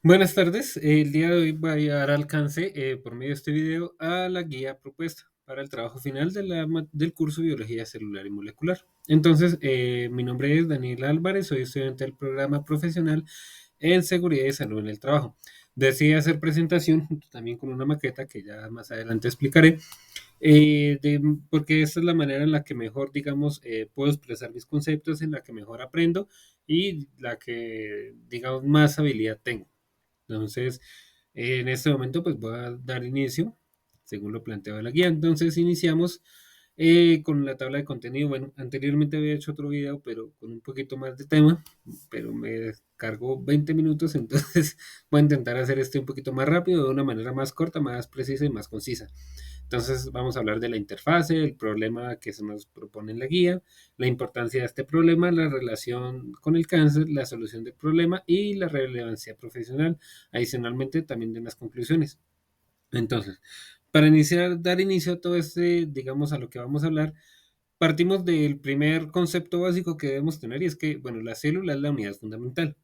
Buenas tardes, el día de hoy voy a dar alcance por medio de este video a la guía propuesta para el trabajo final del curso Biología Celular y Molecular. Entonces, mi nombre es Daniel Álvarez, soy estudiante del programa profesional en Seguridad y Salud en el Trabajo. Decidí hacer presentación junto también con una maqueta que ya más adelante explicaré, porque esta es la manera en la que mejor, digamos, puedo expresar mis conceptos, en la que mejor aprendo y la que, digamos, más habilidad tengo. Entonces, en este momento, pues voy a dar inicio, según lo planteado en la guía. Entonces, iniciamos con la tabla de contenido. Bueno, anteriormente había hecho otro video, pero con un poquito más de tema, pero me cargó 20 minutos, entonces voy a intentar hacer este un poquito más rápido, de una manera más corta, más precisa y más concisa. Entonces vamos a hablar de la interfase, el problema que se nos propone en la guía, la importancia de este problema, la relación con el cáncer, la solución del problema y la relevancia profesional, adicionalmente también de las conclusiones. Entonces, para iniciar, dar inicio a todo este, digamos, a lo que vamos a hablar, partimos del primer concepto básico que debemos tener y es que, bueno, la célula es la unidad fundamental.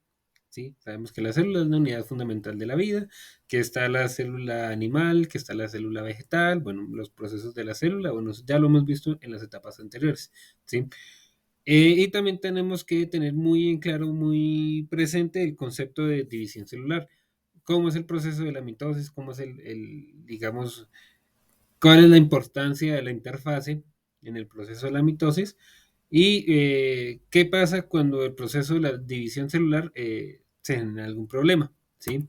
¿Sí? Sabemos que la célula es la unidad fundamental de la vida, que está la célula animal, que está la célula vegetal, bueno, los procesos de la célula, bueno, ya lo hemos visto en las etapas anteriores, ¿sí? Y también tenemos que tener muy en claro, muy presente el concepto de división celular, cómo es el proceso de la mitosis, cómo es digamos, cuál es la importancia de la interfase en el proceso de la mitosis y qué pasa cuando el proceso de la división celular se genera algún problema, ¿sí?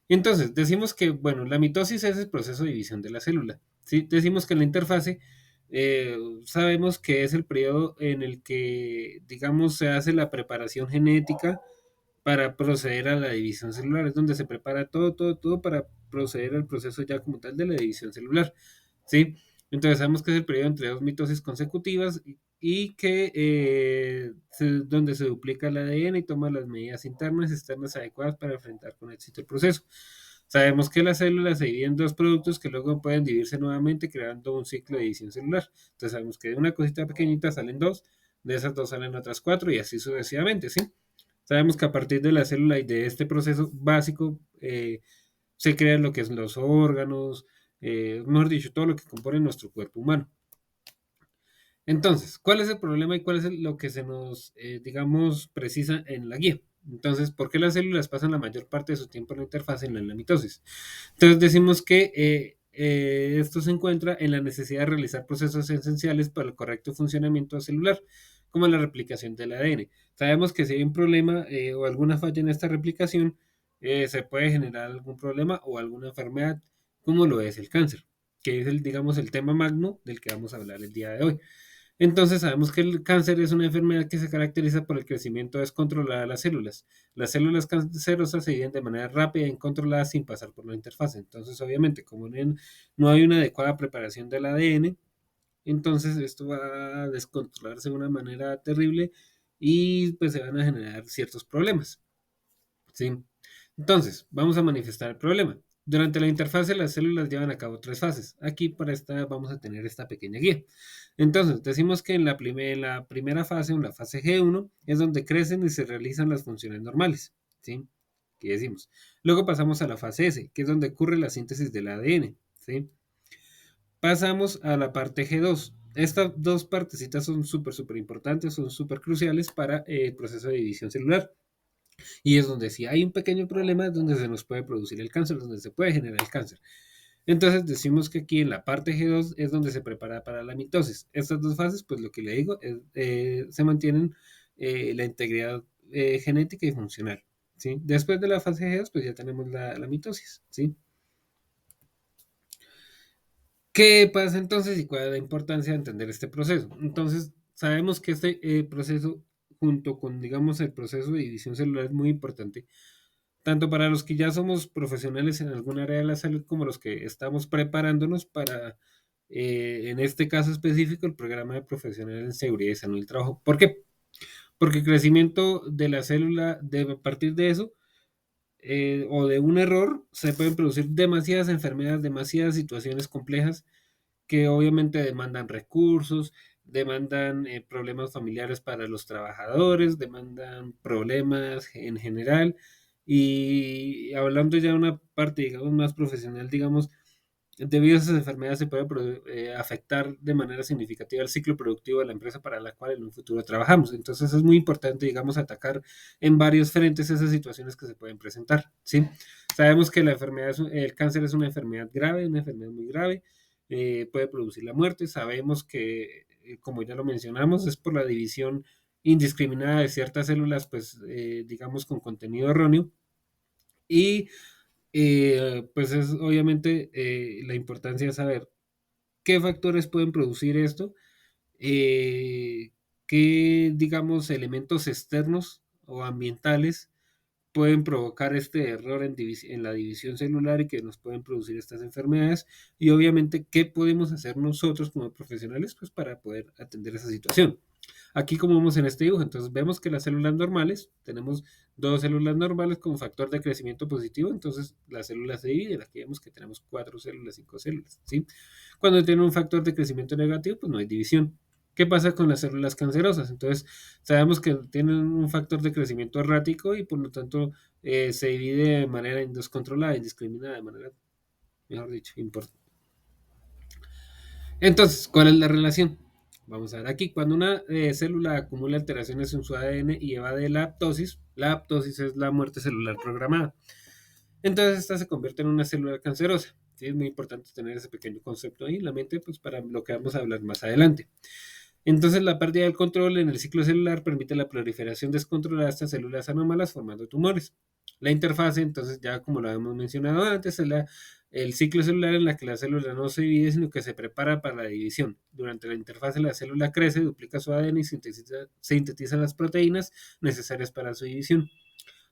Entonces, decimos que, bueno, la mitosis es el proceso de división de la célula, ¿sí? Decimos que la interfase eh, sabemos que es el periodo en el que, digamos, se hace la preparación genética para proceder a la división celular, es donde se prepara todo para proceder al proceso ya como tal de la división celular, ¿sí? Entonces sabemos que es el periodo entre dos mitosis consecutivas y que donde se duplica el ADN y toma las medidas internas y externas adecuadas para enfrentar con éxito el proceso. Sabemos que las células se dividen en dos productos que luego pueden dividirse nuevamente creando un ciclo de división celular. Entonces sabemos que de una cosita pequeñita salen dos, de esas dos salen otras cuatro y así sucesivamente, ¿sí? Sabemos que a partir de la célula y de este proceso básico se crean lo que son los órganos, mejor dicho, todo lo que compone nuestro cuerpo humano. Entonces, ¿cuál es el problema y cuál es lo que se nos, digamos, precisa en la guía? Entonces, ¿por qué las células pasan la mayor parte de su tiempo en la interfaz en la mitosis? Entonces, decimos que esto se encuentra en la necesidad de realizar procesos esenciales para el correcto funcionamiento celular, como la replicación del ADN. Sabemos que si hay un problema o alguna falla en esta replicación, se puede generar algún problema o alguna enfermedad, como lo es el cáncer, que es el, digamos, el tema magno del que vamos a hablar el día de hoy. Entonces sabemos que el cáncer es una enfermedad que se caracteriza por el crecimiento descontrolado de las células. Las células cancerosas se dividen de manera rápida e incontrolada sin pasar por la interfaz. Entonces, obviamente, como no hay una adecuada preparación del ADN, entonces esto va a descontrolarse de una manera terrible y pues se van a generar ciertos problemas. ¿Sí? Entonces, vamos a manifestar el problema. Durante la interfase, las células llevan a cabo tres fases. Aquí para esta vamos a tener esta pequeña guía. Entonces, decimos que en la primera fase, o en la fase G1, es donde crecen y se realizan las funciones normales. ¿Sí? ¿Qué decimos? Luego pasamos a la fase S, que es donde ocurre la síntesis del ADN. ¿Sí? Pasamos a la parte G2. Estas dos partecitas son súper importantes, son súper cruciales para el proceso de división celular. Y es donde si hay un pequeño problema es donde se nos puede producir el cáncer, donde se puede generar el cáncer. Entonces decimos que aquí en la parte G2 es donde se prepara para la mitosis. Estas dos fases, pues lo que le digo, se mantienen la integridad genética y funcional. ¿Sí? Después de la fase G2, pues ya tenemos la mitosis. ¿Sí? ¿Qué pasa entonces y cuál es la importancia de entender este proceso? Entonces, sabemos que este proceso, junto con, digamos, el proceso de división celular, es muy importante tanto para los que ya somos profesionales en algún área de la salud como los que estamos preparándonos para, en este caso específico, el programa de profesional en seguridad y salud del trabajo. ¿Por qué? Porque el crecimiento de la célula, a partir de eso, o de un error, se pueden producir demasiadas enfermedades, demasiadas situaciones complejas que obviamente demandan recursos, demandan problemas familiares para los trabajadores, demandan problemas en general Y hablando ya de una parte, digamos, más profesional, digamos, debido a esas enfermedades se puede afectar de manera significativa el ciclo productivo de la empresa para la cual en un futuro trabajamos. Entonces es muy importante, digamos, atacar en varios frentes esas situaciones que se pueden presentar, ¿sí? Sabemos que la enfermedad el cáncer es una enfermedad grave, una enfermedad muy grave, puede producir la muerte. Sabemos que, como ya lo mencionamos, es por la división indiscriminada de ciertas células, pues, digamos, con contenido erróneo. Y pues es obviamente la importancia de saber qué factores pueden producir esto, qué, digamos, elementos externos o ambientales pueden provocar este error en la división celular y que nos pueden producir estas enfermedades, y obviamente qué podemos hacer nosotros como profesionales pues para poder atender esa situación. Aquí como vemos en este dibujo, entonces vemos que las células normales, tenemos dos células normales con factor de crecimiento positivo, entonces las células se dividen, aquí vemos que tenemos 4 células, 5 células, ¿sí? Cuando tiene un factor de crecimiento negativo, pues no hay división. ¿Qué pasa con las células cancerosas? Entonces, sabemos que tienen un factor de crecimiento errático y por lo tanto se divide de manera indescontrolada, indiscriminada, de manera, mejor dicho, importante. Entonces, ¿cuál es la relación? Vamos a ver aquí, cuando una célula acumula alteraciones en su ADN y evade la apoptosis es la muerte celular programada. Entonces, esta se convierte en una célula cancerosa. ¿Sí? Es muy importante tener ese pequeño concepto ahí en la mente, pues para lo que vamos a hablar más adelante. Entonces, la pérdida del control en el ciclo celular permite la proliferación descontrolada de estas células anómalas formando tumores. La interfase, entonces, ya como lo habíamos mencionado antes, es el ciclo celular en la que la célula no se divide, sino que se prepara para la división. Durante la interfase, la célula crece, duplica su ADN y sintetiza las proteínas necesarias para su división.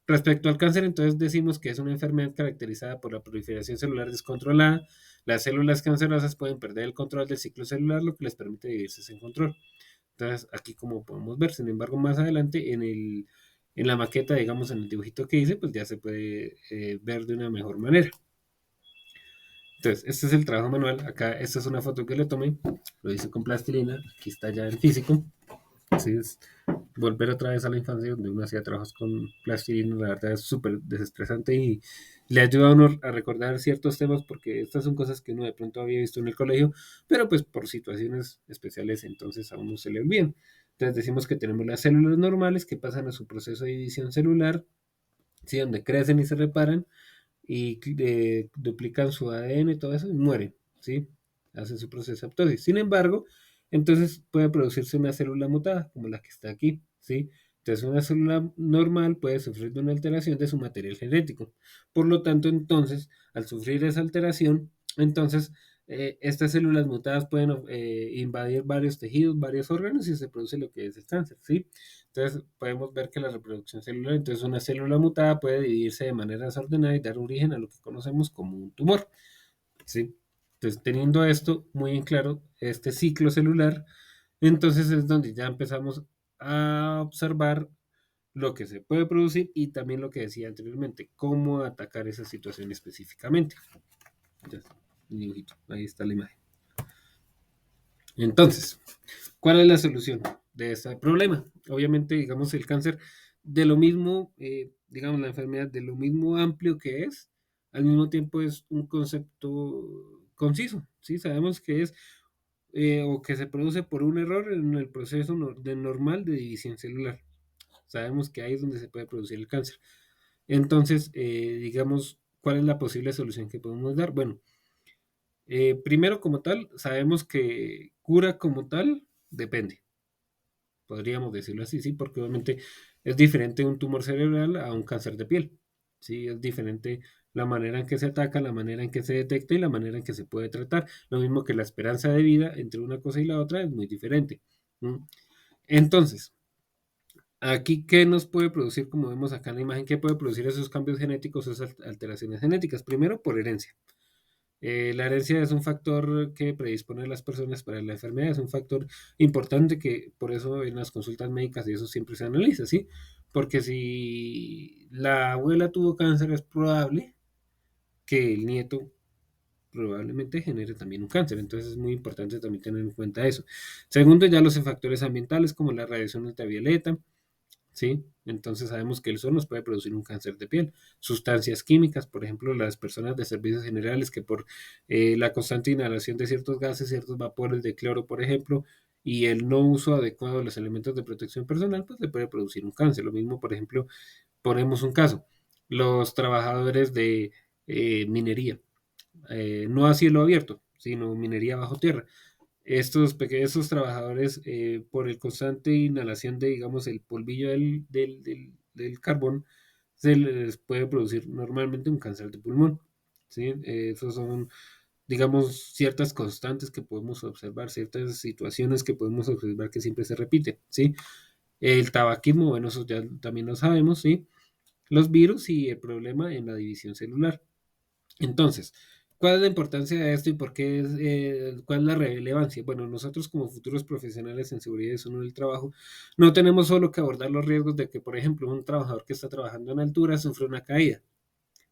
Respecto al cáncer, entonces decimos que es una enfermedad caracterizada por la proliferación celular descontrolada. Las células cancerosas pueden perder el control del ciclo celular, lo que les permite dividirse sin control. Entonces, aquí como podemos ver, sin embargo, más adelante en la maqueta, digamos, en el dibujito que hice, pues ya se puede ver de una mejor manera. Entonces, este es el trabajo manual. Acá, esta es una foto que le tomé. Lo hice con plastilina. Aquí está ya en físico. Así es, volver otra vez a la infancia donde uno hacía trabajos con plastilina, la verdad es súper desestresante y le ayuda a uno a recordar ciertos temas porque estas son cosas que uno de pronto había visto en el colegio, pero pues por situaciones especiales entonces a uno se le olvidan. Entonces decimos que tenemos las células normales que pasan a su proceso de división celular, ¿sí? Donde crecen y se reparan y duplican su ADN y todo eso y mueren, ¿sí? Hacen su proceso de apoptosis. Sin embargo, entonces puede producirse una célula mutada, como la que está aquí, ¿sí? Entonces una célula normal puede sufrir de una alteración de su material genético. Por lo tanto, entonces, al sufrir esa alteración, entonces estas células mutadas pueden invadir varios tejidos, varios órganos y se produce lo que es el cáncer, ¿sí? Entonces podemos ver que la reproducción celular, entonces una célula mutada puede dividirse de manera desordenada y dar origen a lo que conocemos como un tumor, ¿sí? Entonces teniendo esto muy en claro, este ciclo celular, entonces es donde ya empezamos a observar lo que se puede producir y también lo que decía anteriormente, cómo atacar esa situación específicamente. Ya, dibujito, ahí está la imagen. Entonces, ¿cuál es la solución de este problema? Obviamente, digamos, el cáncer, de lo mismo, digamos, la enfermedad, de lo mismo amplio que es, al mismo tiempo es un concepto conciso, ¿sí? Sabemos que es o que se produce por un error en el proceso normal de división celular. Sabemos que ahí es donde se puede producir el cáncer. Entonces, digamos, ¿cuál es la posible solución que podemos dar? Bueno, primero como tal, sabemos que cura como tal depende. Podríamos decirlo así, sí, porque obviamente es diferente un tumor cerebral a un cáncer de piel. Sí, es diferente la manera en que se ataca, la manera en que se detecta y la manera en que se puede tratar. Lo mismo que la esperanza de vida entre una cosa y la otra es muy diferente. ¿No? Entonces, aquí, ¿qué nos puede producir, como vemos acá en la imagen, qué puede producir esos cambios genéticos, esas alteraciones genéticas? Primero, por herencia. La herencia es un factor que predispone a las personas para la enfermedad, es un factor importante que por eso en las consultas médicas y eso siempre se analiza, ¿sí? Porque si la abuela tuvo cáncer, es probable que el nieto probablemente genere también un cáncer, entonces es muy importante también tener en cuenta eso. Segundo, ya los factores ambientales como la radiación ultravioleta. ¿sí? Entonces sabemos que el sol nos puede producir un cáncer de piel. Sustancias químicas, por ejemplo, las personas de servicios generales que por la constante inhalación de ciertos gases, ciertos vapores de cloro, por ejemplo, y el no uso adecuado de los elementos de protección personal, pues le puede producir un cáncer. Lo mismo, por ejemplo, ponemos un caso, los trabajadores de minería, no a cielo abierto, sino minería bajo tierra. Estos trabajadores, por el constante inhalación de, digamos, el polvillo del carbón, se les puede producir normalmente un cáncer de pulmón. ¿Sí? Esos son, digamos, ciertas constantes que podemos observar, ciertas situaciones que podemos observar que siempre se repiten. ¿Sí? El tabaquismo, bueno, eso ya también lo sabemos, ¿sí? Los virus y el problema en la división celular. Entonces, ¿cuál es la importancia de esto y por qué es, cuál es la relevancia? Bueno, nosotros como futuros profesionales en seguridad y salud del trabajo, no tenemos solo que abordar los riesgos de que, por ejemplo, un trabajador que está trabajando en altura sufre una caída,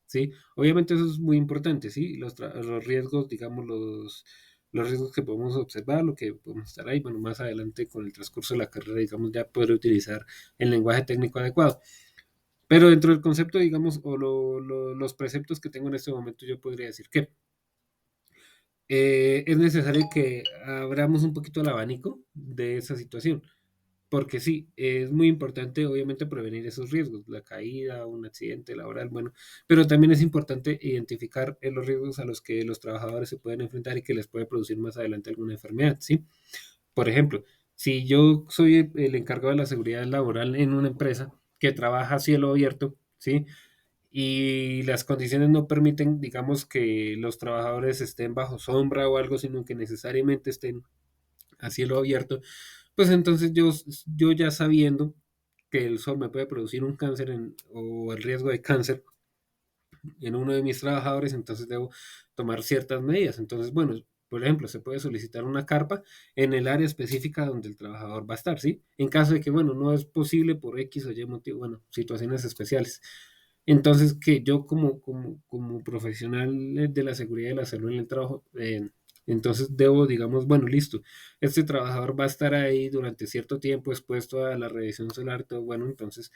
¿sí? Obviamente eso es muy importante, ¿sí? Los riesgos, digamos, los riesgos que podemos observar, lo que podemos estar ahí, bueno, más adelante con el transcurso de la carrera, digamos, ya poder utilizar el lenguaje técnico adecuado. Pero dentro del concepto, digamos, o los preceptos que tengo en este momento, yo podría decir que es necesario que abramos un poquito el abanico de esa situación, porque sí, es muy importante obviamente prevenir esos riesgos, la caída, un accidente laboral, bueno, pero también es importante identificar los riesgos a los que los trabajadores se pueden enfrentar y que les puede producir más adelante alguna enfermedad, ¿sí? Por ejemplo, si yo soy el encargado de la seguridad laboral en una empresa que trabaja a cielo abierto, ¿sí? Y las condiciones no permiten, digamos, que los trabajadores estén bajo sombra o algo, sino que necesariamente estén a cielo abierto, pues entonces yo ya sabiendo que el sol me puede producir un cáncer o el riesgo de cáncer en uno de mis trabajadores, entonces debo tomar ciertas medidas. Entonces, bueno, por ejemplo, se puede solicitar una carpa en el área específica donde el trabajador va a estar, ¿sí? En caso de que, bueno, no es posible por X o Y motivo, bueno, situaciones especiales. Entonces, que yo como profesional de la seguridad y la salud en el trabajo, entonces debo, digamos, bueno, listo, este trabajador va a estar ahí durante cierto tiempo expuesto a la radiación solar, todo bueno, entonces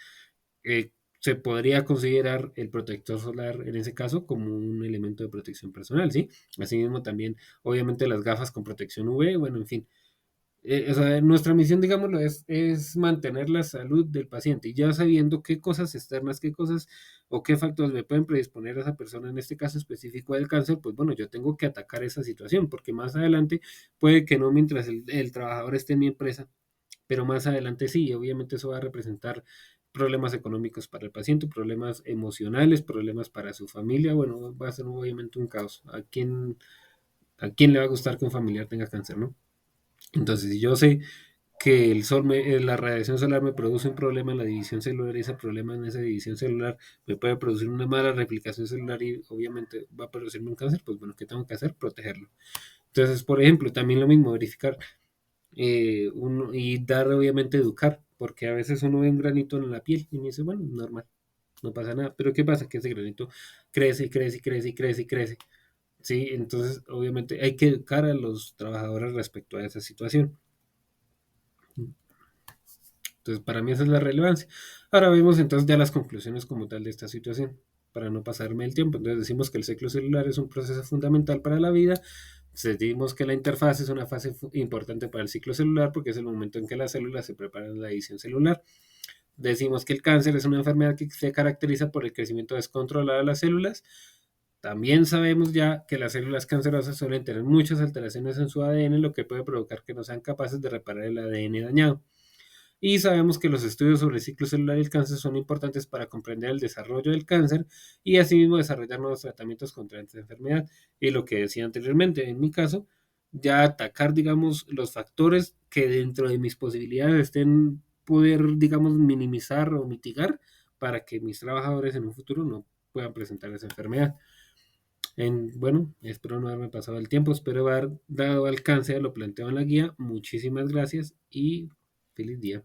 se podría considerar el protector solar en ese caso como un elemento de protección personal, ¿sí? Asimismo también, obviamente, las gafas con protección UV, bueno, en fin, o sea, nuestra misión, digámoslo, es mantener la salud del paciente y ya sabiendo qué cosas externas, qué cosas o qué factores me pueden predisponer a esa persona, en este caso específico del cáncer, pues bueno, yo tengo que atacar esa situación, porque más adelante puede que no mientras el trabajador esté en mi empresa, pero más adelante sí, obviamente eso va a representar problemas económicos para el paciente, problemas emocionales, problemas para su familia, bueno, va a ser obviamente un caos. ¿A quién le va a gustar que un familiar tenga cáncer, no? Entonces, si yo sé que la radiación solar me produce un problema en la división celular y ese problema en esa división celular me puede producir una mala replicación celular y obviamente va a producirme un cáncer, pues bueno, ¿qué tengo que hacer? Protegerlo. Entonces, por ejemplo, también lo mismo, verificar y dar, obviamente, educar, porque a veces uno ve un granito en la piel y me dice, bueno, normal, no pasa nada, pero ¿qué pasa? Que ese granito crece y crece y crece y crece y crece, ¿sí? Entonces, obviamente, hay que educar a los trabajadores respecto a esa situación. Entonces, para mí esa es la relevancia. Ahora vemos entonces ya las conclusiones como tal de esta situación, para no pasarme el tiempo. Entonces decimos que el ciclo celular es un proceso fundamental para la vida. Decimos que la interfaz es una fase importante para el ciclo celular porque es el momento en que las células se preparan la división celular. Decimos que el cáncer es una enfermedad que se caracteriza por el crecimiento descontrolado de las células. También sabemos ya que las células cancerosas suelen tener muchas alteraciones en su ADN, lo que puede provocar que no sean capaces de reparar el ADN dañado. Y sabemos que los estudios sobre el ciclo celular y el cáncer son importantes para comprender el desarrollo del cáncer y asimismo desarrollar nuevos tratamientos contra esta enfermedad. Y lo que decía anteriormente, en mi caso, ya atacar, digamos, los factores que dentro de mis posibilidades estén poder, digamos, minimizar o mitigar para que mis trabajadores en un futuro no puedan presentar esa enfermedad. Bueno, espero no haberme pasado el tiempo, espero haber dado alcance a lo planteado en la guía. Muchísimas gracias y feliz día.